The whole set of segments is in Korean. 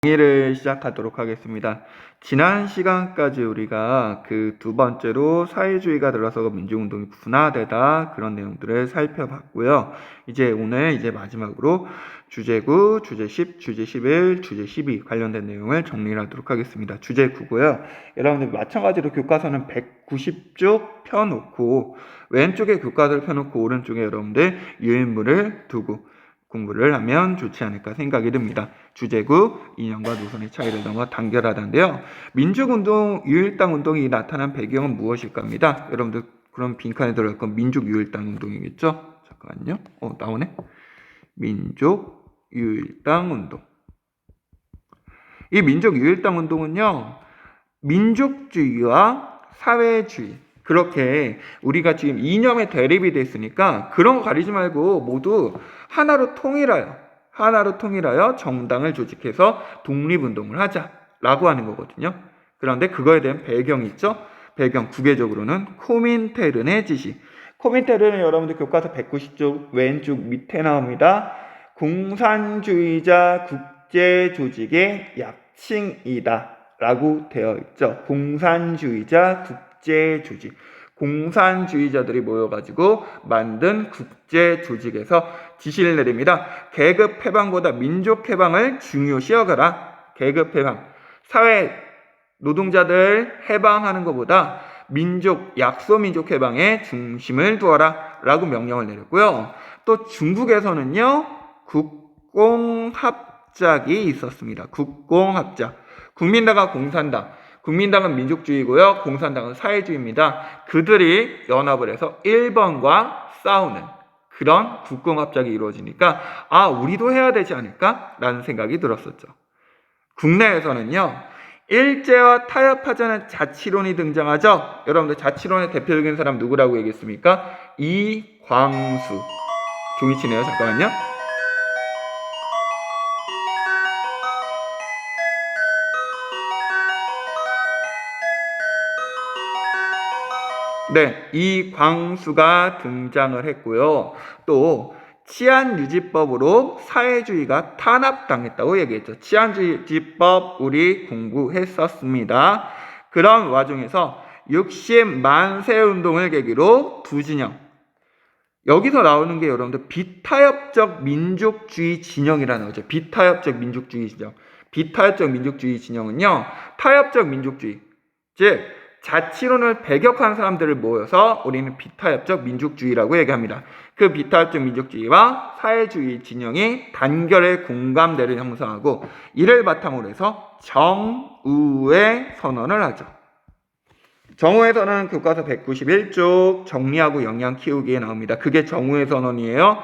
강의를 시작하도록 하겠습니다. 지난 시간까지 우리가 그 두 번째로 사회주의가 들어서 민주운동이 분화되다 그런 내용들을 살펴봤고요. 이제 오늘 마지막으로 주제 9, 주제 10, 주제 11, 주제 12 관련된 내용을 정리하도록 하겠습니다. 주제 9고요. 여러분들 마찬가지로 교과서는 190쪽 펴놓고 왼쪽에 교과서를 펴놓고 오른쪽에 여러분들 유인물을 두고 공부를 하면 좋지 않을까 생각이 듭니다. 주제 9, 이념과 노선의 차이를 넘어 단결하다인데요. 민족운동, 유일당운동이 나타난 배경은 무엇일까 합니다. 여러분들 그럼 빈칸에 들어갈 건 민족유일당운동이겠죠? 잠깐만요. 나오네. 민족유일당운동. 이 민족유일당운동은요. 민족주의와 사회주의, 그렇게 우리가 지금 이념의 대립이 됐으니까 그런 거 가리지 말고 모두 하나로 통일하여 정당을 조직해서 독립운동을 하자라고 하는 거거든요. 그런데 그거에 대한 배경이 있죠. 배경 구계적으로는 코민테른의 지시. 코민테른은 여러분들 교과서 190쪽 왼쪽 밑에 나옵니다. 공산주의자 국제조직의 약칭이다 라고 되어 있죠. 공산주의자 국제조직. 공산주의자들이 모여가지고 만든 국제조직에서 지시를 내립니다. 계급해방보다 민족해방을 중요시 여겨라. 계급해방. 사회 노동자들 해방하는 것보다 약소민족 해방에 중심을 두어라 라고 명령을 내렸고요. 또 중국에서는요. 국공합작이 있었습니다. 국공합작. 국민당과 공산당. 국민당은 민족주의고요. 공산당은 사회주의입니다. 그들이 연합을 해서 일본과 싸우는 그런 국공합작이 이루어지니까 우리도 해야 되지 않을까? 라는 생각이 들었었죠. 국내에서는요. 일제와 타협하자는 자치론이 등장하죠. 여러분들 자치론의 대표적인 사람 누구라고 얘기했습니까? 이광수. 종이 치네요. 잠깐만요. 네, 이광수가 등장을 했고요. 또 치안유지법으로 사회주의가 탄압당했다고 얘기했죠. 치안유지법 우리 공부했었습니다. 그런 와중에서 60만세 운동을 계기로 두 진영. 여기서 나오는 게 여러분들 비타협적 민족주의 진영이라는 거죠. 비타협적 민족주의 진영. 비타협적 민족주의 진영은요. 타협적 민족주의. 즉 자치론을 배격한 사람들을 모여서 우리는 비타협적 민족주의라고 얘기합니다. 그 비타협적 민족주의와 사회주의 진영이 단결의 공감대를 형성하고 이를 바탕으로 해서 정우회 선언을 하죠. 정우회 선언은 교과서 191쪽 정리하고 역량 키우기에 나옵니다. 그게 정우회 선언이에요.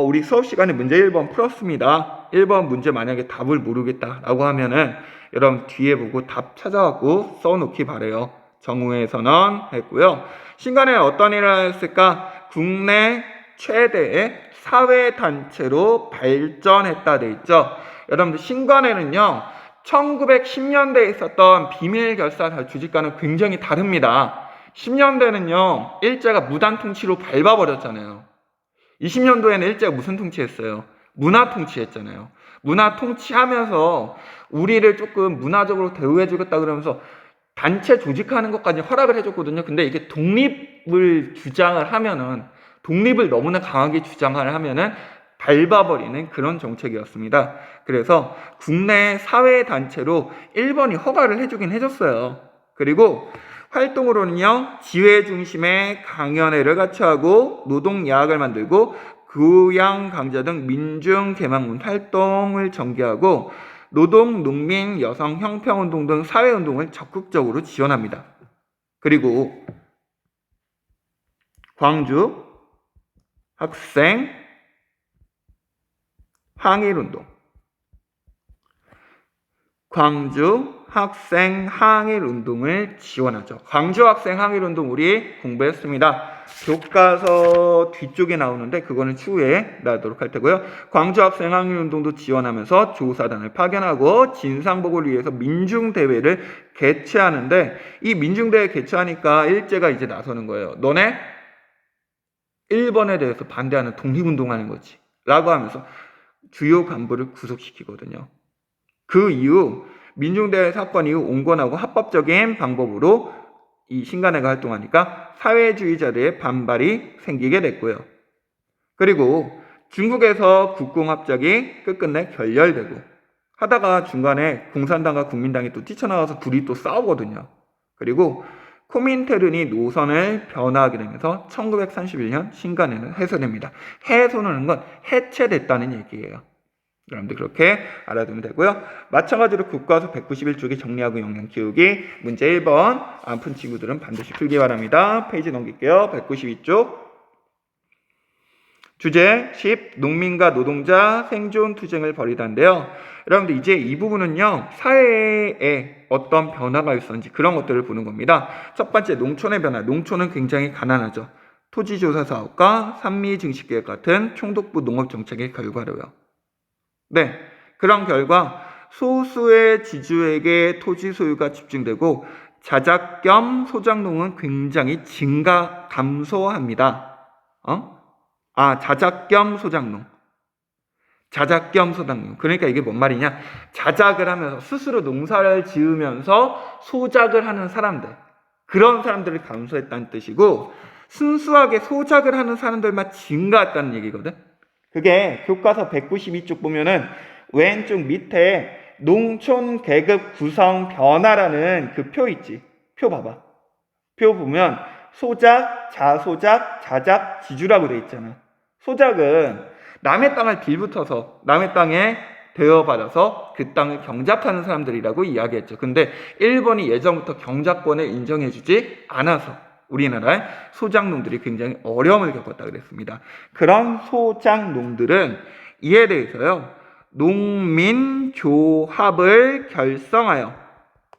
우리 수업 시간에 문제 1번 풀었습니다. 1번 문제 만약에 답을 모르겠다라고 하면은 여러분 뒤에 보고 답 찾아갖고 써놓기 바래요. 정우회 선언 했고요. 신간에 어떤 일을 했을까? 국내 최대의 사회단체로 발전했다 돼 있죠. 여러분들 신간에는요. 1910년대에 있었던 비밀결사 조직과는 굉장히 다릅니다. 10년대는요. 일제가 무단통치로 밟아버렸잖아요. 20년도에는 일제가 무슨 통치했어요? 문화통치했잖아요. 문화통치하면서 우리를 조금 문화적으로 대우해주겠다 그러면서 단체 조직하는 것까지 허락을 해줬거든요. 근데 이게 독립을 너무나 강하게 주장을 하면은 밟아버리는 그런 정책이었습니다. 그래서 국내 사회단체로 일본이 허가를 해주긴 해줬어요. 그리고 활동으로는요, 지회 중심의 강연회를 같이 하고 노동야학을 만들고 교양 강좌 등 민중 개망문 활동을 전개하고 노동, 농민, 여성, 형평운동 등 사회운동을 적극적으로 지원합니다. 그리고 광주 학생 항일운동. 광주 학생 항일운동을 지원하죠. 광주 학생 항일운동 우리 공부했습니다. 교과서 뒤쪽에 나오는데 그거는 추후에 나도록 할 테고요. 광주 학생 항일운동도 지원하면서 조사단을 파견하고 진상복을 위해서 민중대회를 개최하는데 이 민중대회 개최하니까 일제가 이제 나서는 거예요. 너네 일본에 대해서 반대하는 독립운동하는 거지 라고 하면서 주요 간부를 구속시키거든요. 그 이후 민중대회 사건 이후 온건하고 합법적인 방법으로 이 신간회가 활동하니까 사회주의자들의 반발이 생기게 됐고요. 그리고 중국에서 국공합작이 끝끝내 결렬되고 하다가 중간에 공산당과 국민당이 또 뛰쳐나와서 둘이 또 싸우거든요. 그리고 코민테른이 노선을 변화하게 되면서 1931년 신간회는 해소됩니다. 해소하는 건 해체됐다는 얘기예요. 여러분들 그렇게 알아두면 되고요. 마찬가지로 국가서 191쪽에 정리하고 영양 키우기 문제 1번 안 푼 친구들은 반드시 풀기 바랍니다. 페이지 넘길게요. 192쪽 주제 10. 농민과 노동자 생존 투쟁을 벌이다인데요. 여러분들 이제 이 부분은요. 사회에 어떤 변화가 있었는지 그런 것들을 보는 겁니다. 첫 번째 농촌의 변화. 농촌은 굉장히 가난하죠. 토지조사 사업과 산미증식계획 같은 총독부 농업정책의 결과로요. 네, 그런 결과 소수의 지주에게 토지 소유가 집중되고 자작 겸 소작농은 굉장히 감소합니다. 자작 겸 소작농. 자작 겸 소작농. 그러니까 이게 뭔 말이냐? 자작을 하면서 스스로 농사를 지으면서 소작을 하는 사람들. 그런 사람들을 감소했다는 뜻이고 순수하게 소작을 하는 사람들만 증가했다는 얘기거든. 그게 교과서 192쪽 보면은 왼쪽 밑에 농촌 계급 구성 변화라는 그 표 있지. 표 봐봐. 표 보면 소작, 자소작, 자작, 지주라고 돼 있잖아. 소작은 남의 땅을 빌붙어서 남의 땅에 대여받아서 그 땅을 경작하는 사람들이라고 이야기했죠. 근데 일본이 예전부터 경작권을 인정해주지 않아서 우리나라의 소작농들이 굉장히 어려움을 겪었다 그랬습니다. 그런 소작농들은 이에 대해서요. 농민조합을 결성하여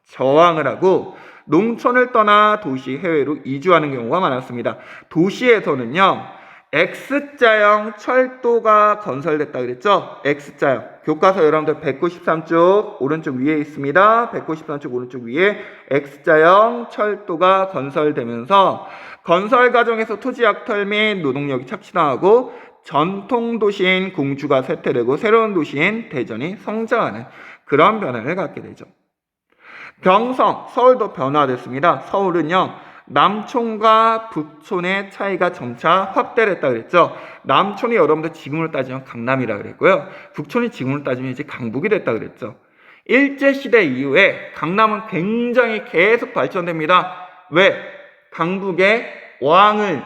저항을 하고 농촌을 떠나 도시 해외로 이주하는 경우가 많았습니다. 도시에서는요. X자형 철도가 건설됐다 그랬죠? X자형. 교과서 여러분들 193쪽 오른쪽 위에 있습니다. 193쪽 오른쪽 위에 X자형 철도가 건설되면서 건설 과정에서 토지 약탈 및 노동력이 착취당하고 전통 도시인 공주가 쇠퇴되고 새로운 도시인 대전이 성장하는 그런 변화를 갖게 되죠. 경성, 서울도 변화됐습니다. 서울은요. 남촌과 북촌의 차이가 점차 확대됐다 그랬죠. 남촌이 여러분들 지금으로 따지면 강남이라 그랬고요. 북촌이 지금으로 따지면 이제 강북이 됐다 그랬죠. 일제시대 이후에 강남은 굉장히 계속 발전됩니다. 왜? 강북에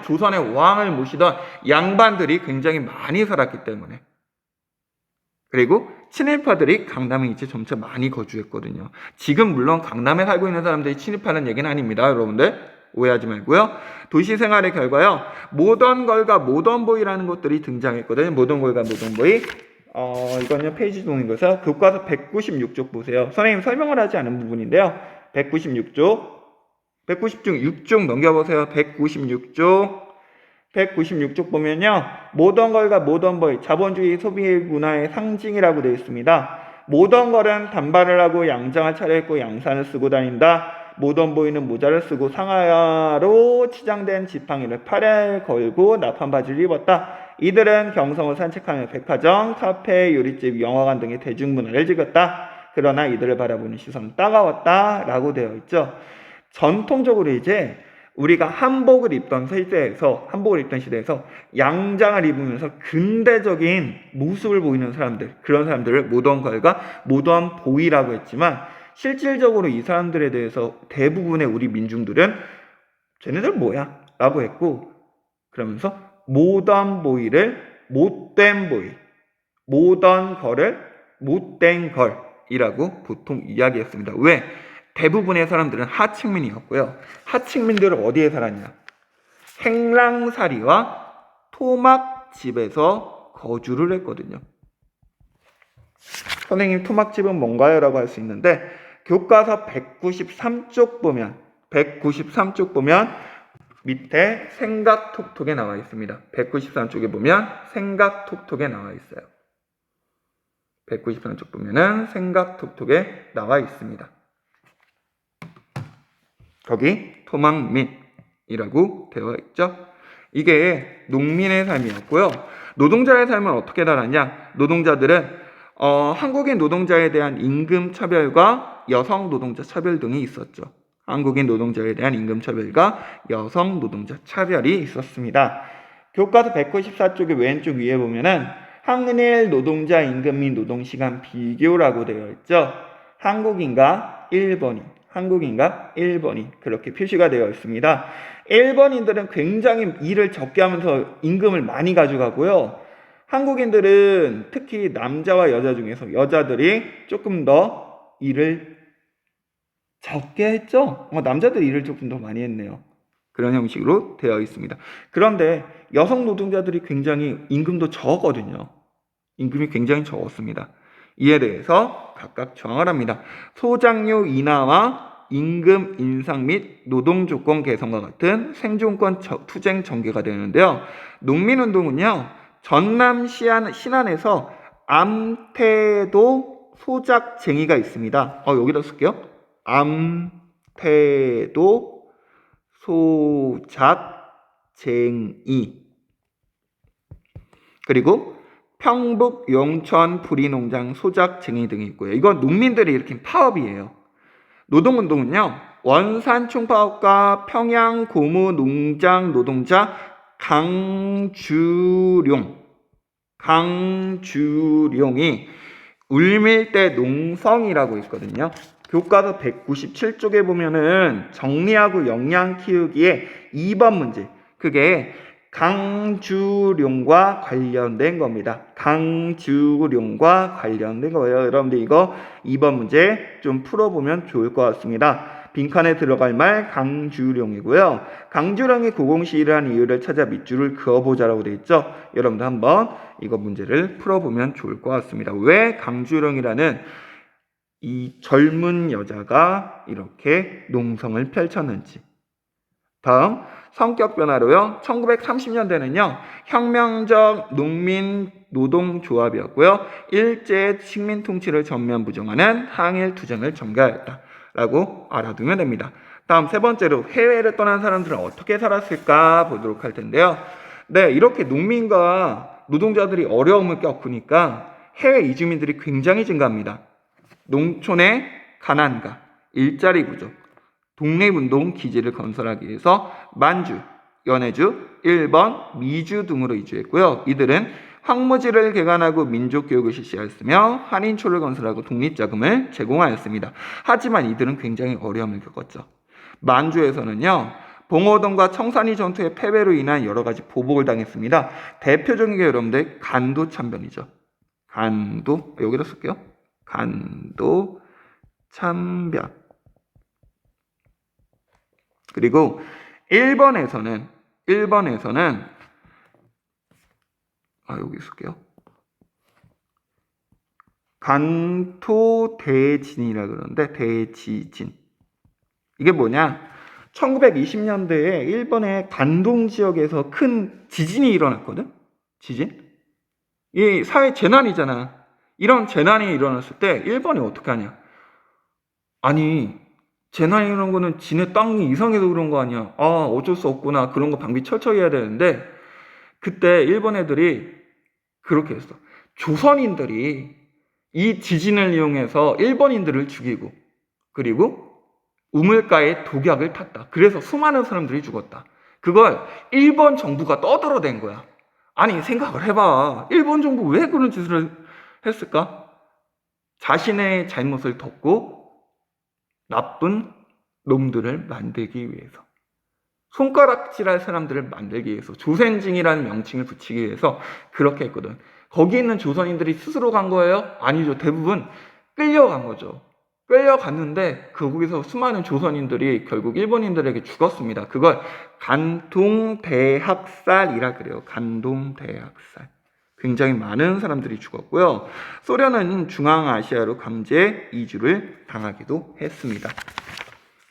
조선의 왕을 모시던 양반들이 굉장히 많이 살았기 때문에. 그리고 친일파들이 강남에 이제 점차 많이 거주했거든요. 지금 물론 강남에 살고 있는 사람들이 친일파는 얘기는 아닙니다. 여러분들 오해하지 말고요. 도시생활의 결과요. 모던걸과 모던보이라는 것들이 등장했거든요. 모던걸과 모던보이. 이건요 페이지 동인 거서 교과서 196쪽 보세요. 선생님 설명을 하지 않은 부분인데요. 190쪽 넘겨보세요. 196쪽 보면요. 모던걸과 모던보이, 자본주의 소비 문화의 상징이라고 되어 있습니다. 모던걸은 단발을 하고 양장을 차려입고 양산을 쓰고 다닌다. 모던보이는 모자를 쓰고 상하로 치장된 지팡이를 팔에 걸고 나판 바지를 입었다. 이들은 경성을 산책하며 백화점, 카페, 요리집, 영화관 등의 대중문화를 즐겼다. 그러나 이들을 바라보는 시선은 따가웠다. 라고 되어 있죠. 전통적으로 이제 우리가 한복을 입던 시대에서 양장을 입으면서 근대적인 모습을 보이는 사람들, 그런 사람들을 모던걸과 모던보이라고 했지만 실질적으로 이 사람들에 대해서 대부분의 우리 민중들은 쟤네들 뭐야? 라고 했고 그러면서 모던보이를 못된 보이, 모던걸을 못된 걸이라고 보통 이야기했습니다. 왜? 대부분의 사람들은 하층민이었고요. 하층민들은 어디에 살았냐? 행랑사리와 토막집에서 거주를 했거든요. 선생님 토막집은 뭔가요? 라고 할 수 있는데 교과서 193쪽 보면 밑에 생각톡톡에 나와 있습니다. 193쪽에 보면 생각톡톡에 나와 있어요. 193쪽 보면은 생각톡톡에 나와 있습니다. 거기 토막민이라고 되어 있죠. 이게 농민의 삶이었고요. 노동자의 삶은 어떻게 달았냐? 노동자들은 한국인 노동자에 대한 임금 차별과 여성 노동자 차별 등이 있었죠. 한국인 노동자에 대한 임금 차별과 여성 노동자 차별이 있었습니다. 교과서 194쪽의 왼쪽 위에 보면은 한일 노동자 임금 및 노동시간 비교라고 되어 있죠. 한국인과 일본인 그렇게 표시가 되어 있습니다. 일본인들은 굉장히 일을 적게 하면서 임금을 많이 가져가고요. 한국인들은 특히 남자와 여자 중에서 여자들이 조금 더 일을 적게 했죠. 남자들이 일을 조금 더 많이 했네요. 그런 형식으로 되어 있습니다. 그런데 여성 노동자들이 굉장히 임금도 적거든요. 임금이 굉장히 적었습니다. 이에 대해서 각각 정을 합니다. 소장료 인하와 임금 인상 및 노동조건 개선과 같은 생존권 투쟁 전개가 되는데요. 농민운동은요. 전남 신안에서 암태도 소작쟁이가 있습니다. 여기다 쓸게요. 암태도 소작쟁이. 그리고 평북 용천 부리농장 소작쟁이 등이 있고요. 이건 농민들이 일으킨 파업이에요. 노동운동은요. 원산 총파업과 평양 고무 농장 노동자 강주룡이 울밀대 농성이라고 있거든요. 교과서 197쪽에 보면은 정리하고 역량 키우기에 2번 문제, 그게 강주룡과 관련된 겁니다. 강주룡과 관련된 거예요. 여러분들 이거 2번 문제 좀 풀어보면 좋을 것 같습니다. 빈칸에 들어갈 말 강주룡이고요. 강주룡이 고공시위를 한 이유를 찾아 밑줄을 그어보자라고 되어 있죠. 여러분들 한번 이거 문제를 풀어보면 좋을 것 같습니다. 왜 강주룡이라는 이 젊은 여자가 이렇게 농성을 펼쳤는지. 다음 성격 변화로요. 1930년대는요. 혁명적 농민 노동조합이었고요. 일제 식민 통치를 전면 부정하는 항일 투쟁을 전개하였다라고 알아두면 됩니다. 다음 세 번째로 해외를 떠난 사람들은 어떻게 살았을까 보도록 할 텐데요. 네, 이렇게 농민과 노동자들이 어려움을 겪으니까 해외 이주민들이 굉장히 증가합니다. 농촌의 가난과 일자리 부족, 독립운동 기지를 건설하기 위해서 만주, 연해주, 일본, 미주 등으로 이주했고요. 이들은 황무지를 개간하고 민족교육을 실시하였으며 한인초를 건설하고 독립자금을 제공하였습니다. 하지만 이들은 굉장히 어려움을 겪었죠. 만주에서는요. 봉오동과 청산리 전투의 패배로 인한 여러 가지 보복을 당했습니다. 대표적인 게 여러분들 간도 참변이죠. 간도, 여기다 쓸게요. 간도 참변. 그리고 일본에서는 여기 쓸게요. 간토대진이라 그러는데 대지진. 이게 뭐냐? 1920년대에 일본의 간동 지역에서 큰 지진이 일어났거든. 지진. 이 사회 재난이잖아. 이런 재난이 일어났을 때 일본이 어떻게 하냐? 아니, 재난이 이런 거는 지네 땅이 이상해서 그런 거 아니야. 어쩔 수 없구나. 그런 거 방비 철저히 해야 되는데 그때 일본 애들이 그렇게 했어. 조선인들이 이 지진을 이용해서 일본인들을 죽이고 그리고 우물가에 독약을 탔다. 그래서 수많은 사람들이 죽었다. 그걸 일본 정부가 떠들어댄 거야. 아니 생각을 해봐. 일본 정부 왜 그런 짓을 했을까? 자신의 잘못을 덮고 나쁜 놈들을 만들기 위해서, 손가락질할 사람들을 만들기 위해서, 조선징이라는 명칭을 붙이기 위해서 그렇게 했거든. 거기 있는 조선인들이 스스로 간 거예요? 아니죠. 대부분 끌려간 거죠. 끌려갔는데 거기서 수많은 조선인들이 결국 일본인들에게 죽었습니다. 그걸 간동대학살이라 그래요. 간동대학살. 굉장히 많은 사람들이 죽었고요. 소련은 중앙아시아로 강제 이주를 당하기도 했습니다.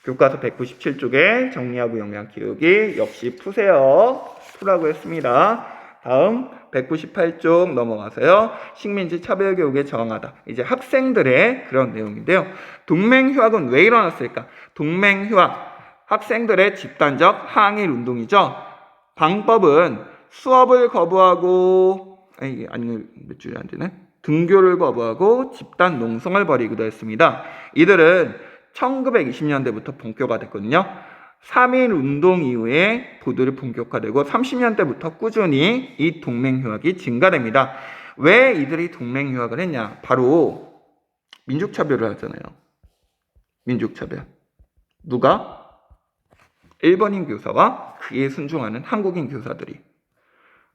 교과서 197쪽에 정리하고 역량 키우기 역시 푸세요. 푸라고 했습니다. 다음 198쪽 넘어가서요. 식민지 차별교육에 저항하다. 이제 학생들의 그런 내용인데요. 동맹휴학은 왜 일어났을까? 동맹휴학, 학생들의 집단적 항일 운동이죠. 방법은 수업을 거부하고 몇 줄이 안 되네. 등교를 거부하고 집단 농성을 벌이기도 했습니다. 이들은 1920년대부터 본격화 됐거든요. 3.1 운동 이후에 보도를 본격화되고 30년대부터 꾸준히 이 동맹휴학이 증가됩니다. 왜 이들이 동맹휴학을 했냐? 바로 민족차별을 하잖아요. 민족차별. 누가? 일본인 교사와 그에 순종하는 한국인 교사들이.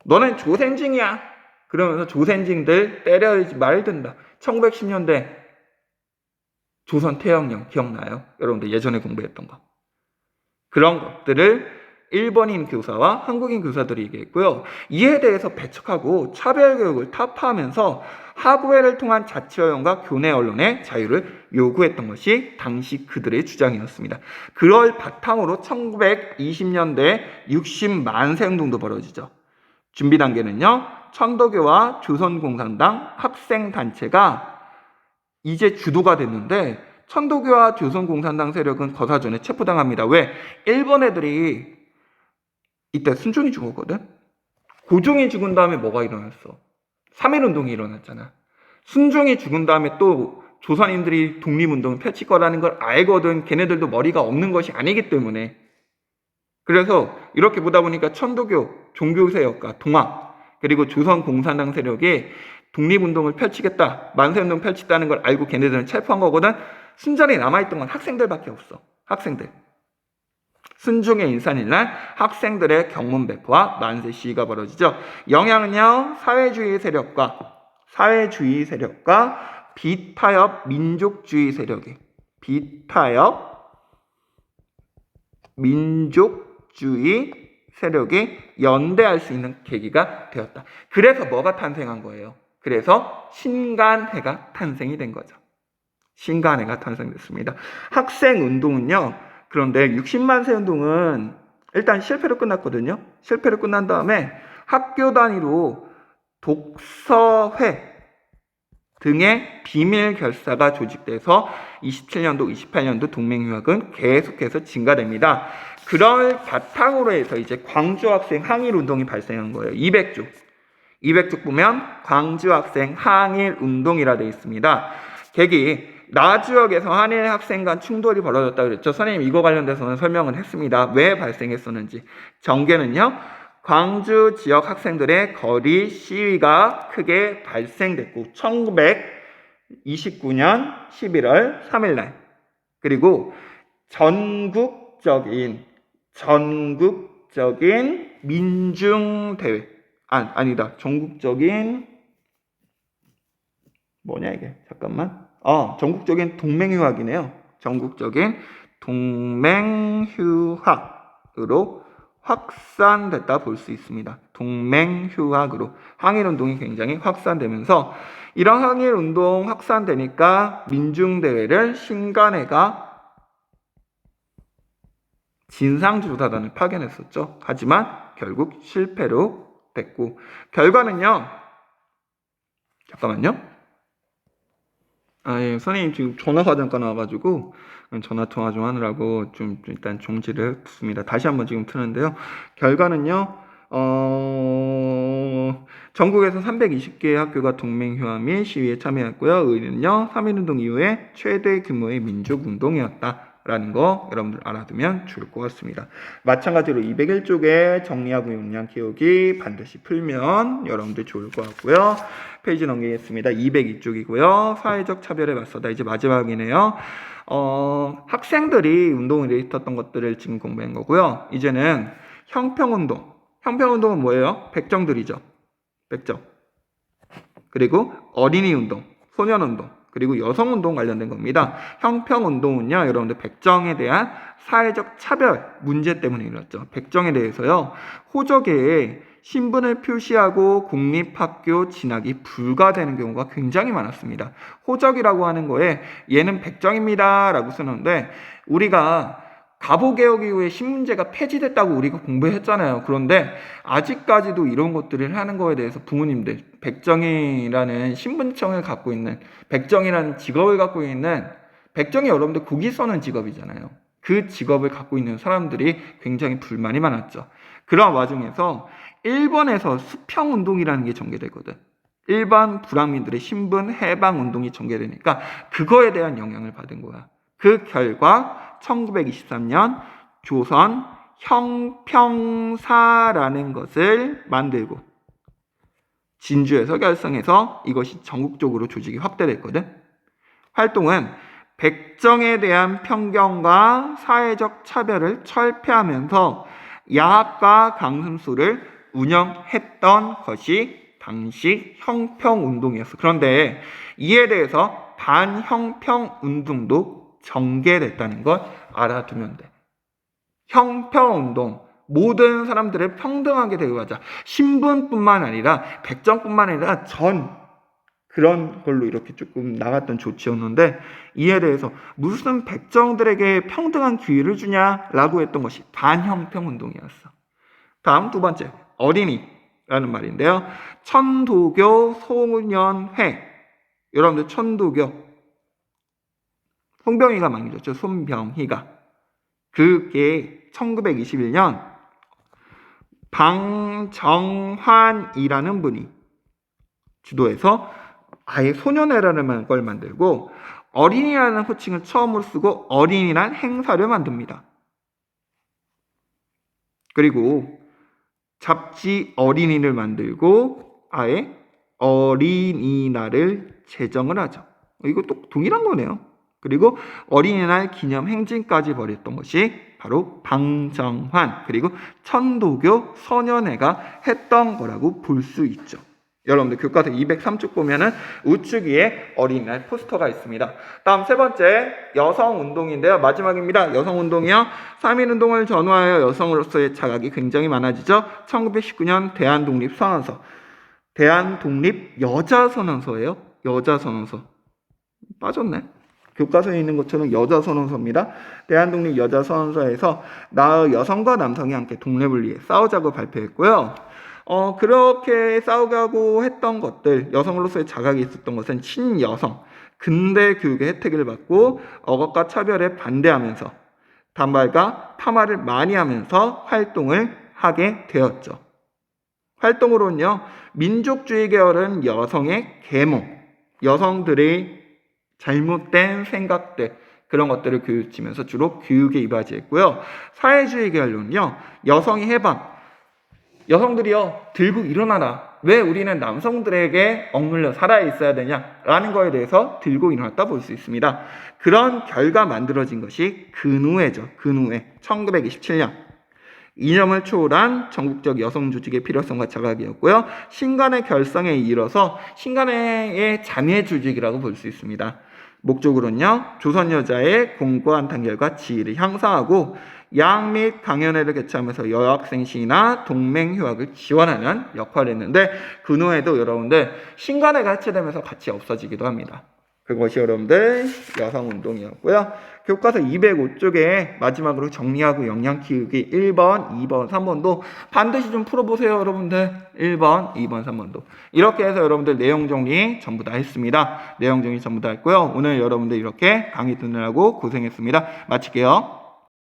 너는 조센징이야. 그러면서 조센징들 때려야지 말든다. 1910년대 조선 태양령 기억나요? 여러분들 예전에 공부했던 거. 그런 것들을 일본인 교사와 한국인 교사들이 얘기했고요. 이에 대해서 배척하고 차별교육을 타파하면서 하부회를 통한 자치허용과 교내 언론의 자유를 요구했던 것이 당시 그들의 주장이었습니다. 그걸 바탕으로 1920년대 60만 세 운동도 벌어지죠. 준비 단계는요. 천도교와 조선공산당 학생단체가 이제 주도가 됐는데 천도교와 조선공산당 세력은 거사전에 체포당합니다. 왜? 일본 애들이 이때 순종이 죽었거든? 고종이 죽은 다음에 뭐가 일어났어? 3.1운동이 일어났잖아. 순종이 죽은 다음에 또 조선인들이 독립운동을 펼칠 거라는 걸 알거든. 걔네들도 머리가 없는 것이 아니기 때문에. 그래서 이렇게 보다 보니까 천도교, 종교세력과 동학, 그리고 조선공산당 세력이 독립운동을 펼치겠다, 만세운동 펼치겠다는 걸 알고 걔네들은 체포한 거거든. 순전히 남아있던 건 학생들밖에 없어. 학생들. 순종의 인산일날 학생들의 경문 배포와 만세 시위가 벌어지죠. 영향은요, 사회주의 세력과 비타협 민족주의 세력이 연대할 수 있는 계기가 되었다. 그래서 뭐가 탄생한 거예요? 그래서 신간회가 탄생이 된 거죠. 신간회가 탄생됐습니다. 학생운동은요, 그런데 60만 세 운동은 일단 실패로 끝났거든요. 실패로 끝난 다음에 학교 단위로 독서회 등의 비밀 결사가 조직돼서 27년도, 28년도 동맹휴학은 계속해서 증가됩니다. 그걸 바탕으로 해서 이제 광주 학생 항일 운동이 발생한 거예요. 200쪽 보면 광주 학생 항일 운동이라 되어 있습니다. 계기 나주역에서 한일 학생 간 충돌이 벌어졌다고 그랬죠. 선생님 이거 관련돼서는 설명을 했습니다. 왜 발생했었는지. 전개는요. 광주 지역 학생들의 거리 시위가 크게 발생됐고 1929년 11월 3일 날 그리고 전국적인 민중대회 전국적인 뭐냐 이게 잠깐만 전국적인 동맹휴학이네요. 전국적인 동맹휴학으로 확산됐다 볼 수 있습니다. 동맹휴학으로 항일운동이 굉장히 확산되면서 이런 항일운동 확산되니까 민중대회를 신간회가 진상조사단을 파견했었죠. 하지만 결국 실패로 됐고 결과는요. 잠깐만요. 예, 선생님 지금 전화가 잠깐 와가지고 전화 통화 좀 하느라고 좀 일단 정지를 했습니다. 다시 한번 지금 트는데요. 결과는요. 전국에서 320개의 학교가 동맹휴학 및 시위에 참여했고요. 의는요. 3.1운동 이후에 최대 규모의 민족운동이었다라는 거 여러분들 알아두면 좋을 것 같습니다. 마찬가지로 201쪽에 정리하고 용량 키우기 반드시 풀면 여러분들 좋을 것 같고요. 페이지 넘기겠습니다. 202쪽이고요. 사회적 차별에 맞서다 이제 마지막이네요. 학생들이 운동을 일으켰던 것들을 지금 공부한 거고요. 이제는 형평운동. 형평운동은 뭐예요? 백정들이죠. 백정. 그리고 어린이운동, 소년운동, 그리고 여성운동 관련된 겁니다. 형평운동은요, 여러분들 백정에 대한 사회적 차별 문제 때문에 일어났죠. 백정에 대해서요, 호적에 신분을 표시하고 공립학교 진학이 불가되는 경우가 굉장히 많았습니다. 호적이라고 하는 거에 얘는 백정입니다 라고 쓰는데 우리가 가보개혁 이후에 신문제가 폐지됐다고 우리가 공부했잖아요. 그런데 아직까지도 이런 것들을 하는 거에 대해서 부모님들 백정이라는 신분청을 갖고 있는 백정이라는 직업을 갖고 있는 백정이 여러분들 국이 써는 직업이잖아요. 그 직업을 갖고 있는 사람들이 굉장히 불만이 많았죠. 그런 와중에서 일본에서 수평운동이라는 게 전개되거든. 일반 불황민들의 신분 해방 운동이 전개되니까 그거에 대한 영향을 받은 거야. 그 결과 1923년 조선 형평사라는 것을 만들고 진주에서 결성해서 이것이 전국적으로 조직이 확대됐거든. 활동은 백정에 대한 편견과 사회적 차별을 철폐하면서 야학과 강승수를 운영했던 것이 당시 형평운동이었어. 그런데 이에 대해서 반형평운동도 전개됐다는 걸 알아두면 돼. 형평운동, 모든 사람들을 평등하게 대우하자. 신분뿐만 아니라 백정뿐만 아니라 전 그런 걸로 이렇게 조금 나갔던 조치였는데 이에 대해서 무슨 백정들에게 평등한 기회를 주냐라고 했던 것이 반형평운동이었어. 다음 두 번째, 어린이라는 말인데요. 천도교 소년회. 여러분들 천도교 송병희가 만들었죠. 손병희가. 그게 1921년 방정환이라는 분이 주도해서 아예 소년회라는 걸 만들고 어린이라는 호칭을 처음으로 쓰고 어린이란 행사를 만듭니다. 그리고 잡지 어린이를 만들고 아예 어린이날을 제정을 하죠. 이것도 동일한 거네요. 그리고 어린이날 기념 행진까지 벌였던 것이 바로 방정환 그리고 천도교 소년회가 했던 거라고 볼 수 있죠. 여러분들 교과서 203쪽 보면은 우측 위에 어린이날 포스터가 있습니다. 다음 세 번째 여성운동인데요. 마지막입니다. 여성운동이요. 3.1운동을 전후하여 여성으로서의 자각이 굉장히 많아지죠. 1919년 대한독립선언서. 대한독립여자선언서예요. 여자선언서. 빠졌네. 교과서에 있는 것처럼 여자선언서입니다. 대한독립여자선언서에서 나의 여성과 남성이 함께 독립을 위해 싸우자고 발표했고요. 그렇게 싸우자고 했던 것들, 여성으로서의 자각이 있었던 것은 친여성, 근대 교육의 혜택을 받고 억압과 차별에 반대하면서 단발과 파마를 많이 하면서 활동을 하게 되었죠. 활동으로는요, 민족주의 계열은 여성의 계몽, 여성들의 잘못된 생각들, 그런 것들을 교육치면서 주로 교육에 이바지했고요. 사회주의 계열로는요, 여성의 해방, 여성들이요 들고 일어나라. 왜 우리는 남성들에게 억눌려 살아 있어야 되냐라는 거에 대해서 들고 일어났다 볼 수 있습니다. 그런 결과 만들어진 것이 근우회죠. 근우회 1927년 이념을 초월한 전국적 여성 조직의 필요성과 자각이었고요. 신간의 결성에 이르러서 신간의 자매 조직이라고 볼 수 있습니다. 목적으로는요, 조선 여자의 공고한 단결과 지위를 향상하고 양 및 강연회를 개최하면서 여학생 시위나 동맹 휴학을 지원하는 역할을 했는데 근후에도 여러분들 신간회가 해체되면서 같이 없어지기도 합니다. 그것이 여러분들 여성운동이었고요. 교과서 205쪽에 마지막으로 정리하고 영양 키우기 1번, 2번, 3번도 반드시 좀 풀어보세요. 여러분들 1번, 2번, 3번도 이렇게 해서 여러분들 내용 정리 전부 다 했습니다. 내용 정리 전부 다 했고요. 오늘 여러분들 이렇게 강의 듣느라고 고생했습니다. 마칠게요.